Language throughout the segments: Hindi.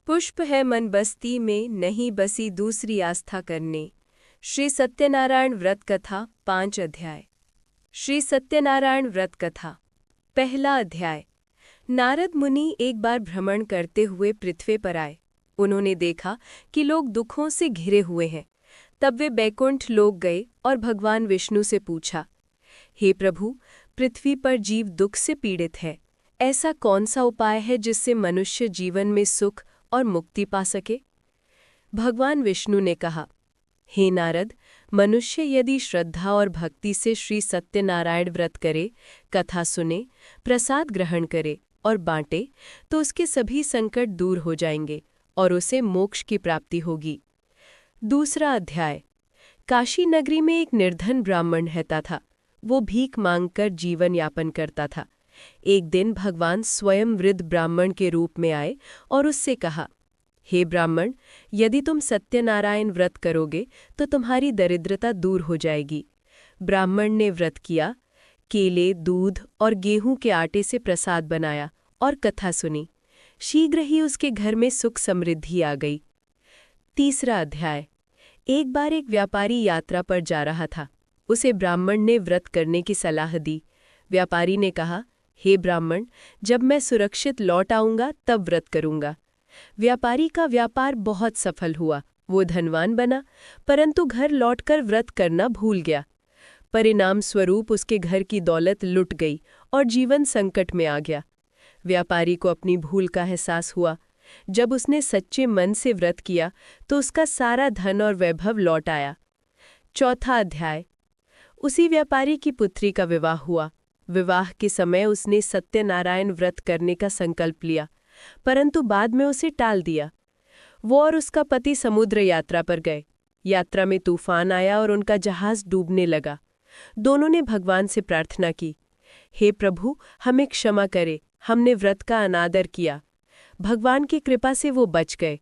पुष्प है मन बस्ती में, नहीं बसी दूसरी आस्था करने। श्री सत्यनारायण व्रत कथा 5 अध्याय। श्री सत्यनारायण व्रत कथा। पहला अध्याय। नारद मुनि एक बार भ्रमण करते हुए पृथ्वी पर आए। उन्होंने देखा कि लोग दुखों से घिरे हुए हैं। तब वे बैकुंठ लोक गए और भगवान विष्णु से पूछा, हे प्रभु, पृथ्वी पर जीव दुख से पीड़ित है। ऐसा कौन सा उपाय है जिससे मनुष्य जीवन में सुख और मुक्ति पा सके? भगवान विष्णु ने कहा, हे नारद, मनुष्य यदि श्रद्धा और भक्ति से श्री सत्यनारायण व्रत करे, कथा सुने, प्रसाद ग्रहण करे और बांटे, तो उसके सभी संकट दूर हो जाएंगे और उसे मोक्ष की प्राप्ति होगी। दूसरा अध्याय। काशी नगरी में एक निर्धन ब्राह्मण रहता था। वो भीख मांगकर जीवन यापन करता था। एक दिन भगवान स्वयं वृद्ध ब्राह्मण के रूप में आए और उससे कहा, हे ब्राह्मण, यदि तुम सत्यनारायण व्रत करोगे तो तुम्हारी दरिद्रता दूर हो जाएगी। ब्राह्मण ने व्रत किया, केले, दूध और गेहूं के आटे से प्रसाद बनाया और कथा सुनी। शीघ्र ही उसके घर में सुख समृद्धि आ गई। तीसरा अध्याय। एक बार एक व्यापारी यात्रा पर जा रहा था। उसे ब्राह्मण ने व्रत करने की सलाह दी। व्यापारी ने कहा, हे ब्राह्मण, जब मैं सुरक्षित लौट आऊंगा तब व्रत करूंगा। व्यापारी का व्यापार बहुत सफल हुआ। वो धनवान बना, परंतु घर लौटकर व्रत करना भूल गया। परिणाम स्वरूप उसके घर की दौलत लुट गई और जीवन संकट में आ गया। व्यापारी को अपनी भूल का एहसास हुआ। जब उसने सच्चे मन से व्रत किया तो उसका सारा धन और वैभव लौट आया। चौथा अध्याय। उसी व्यापारी की पुत्री का विवाह हुआ। विवाह के समय उसने सत्यनारायण व्रत करने का संकल्प लिया, परंतु बाद में उसे टाल दिया। वो और उसका पति समुद्र यात्रा पर गए। यात्रा में तूफान आया और उनका जहाज डूबने लगा। दोनों ने भगवान से प्रार्थना की, हे प्रभु, हमें क्षमा करे, हमने व्रत का अनादर किया। भगवान की कृपा से वो बच गए।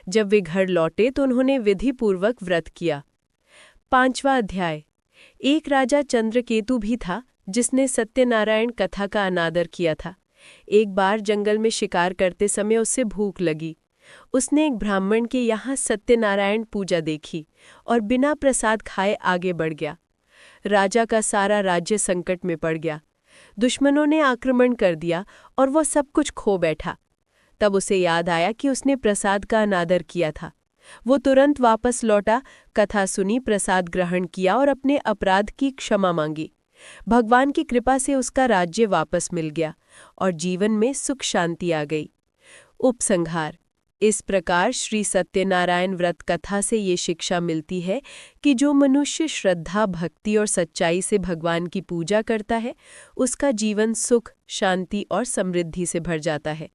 जब वे घर लौटे तो उन्होंने विधिपूर्वक व्रत किया। पांचवा अध्याय। एक राजा चंद्रकेतु भी था जिसने सत्यनारायण कथा का अनादर किया था। एक बार जंगल में शिकार करते समय उसे भूख लगी। उसने एक ब्राह्मण के यहाँ सत्यनारायण पूजा देखी और बिना प्रसाद खाए आगे बढ़ गया। राजा का सारा राज्य संकट में पड़ गया। दुश्मनों ने आक्रमण कर दिया और वह सब कुछ खो बैठा। तब उसे याद आया कि उसने प्रसाद का अनादर किया था। वो तुरंत वापस लौटा, कथा सुनी, प्रसाद ग्रहण किया और अपने अपराध की क्षमा मांगी। भगवान की कृपा से उसका राज्य वापस मिल गया और जीवन में सुख शांति आ गई। उपसंहार। इस प्रकार श्री सत्यनारायण व्रत कथा से ये शिक्षा मिलती है कि जो मनुष्य श्रद्धा, भक्ति और सच्चाई से भगवान की पूजा करता है, उसका जीवन सुख, शांति और समृद्धि से भर जाता है।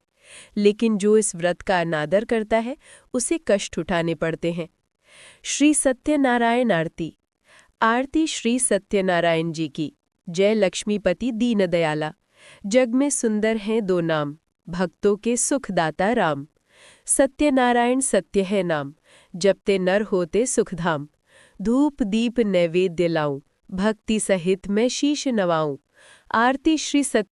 लेकिन जो इस व्रत का अनादर करता है, उसे कष्ट उठाने पड़ते हैं। श्री सत्यनारायण आरती। आरती श्री सत्यनारायण जी की। जय लक्ष्मीपति दीन दयाला। जग में सुंदर हैं दो नाम, भक्तों के सुखदाता राम। सत्यनारायण सत्य है नाम, जपते नर होते सुखधाम। धूप दीप नैवेद्य लाऊं, भक्ति सहित मैं शीश नवाऊं। आरती श्री सत्य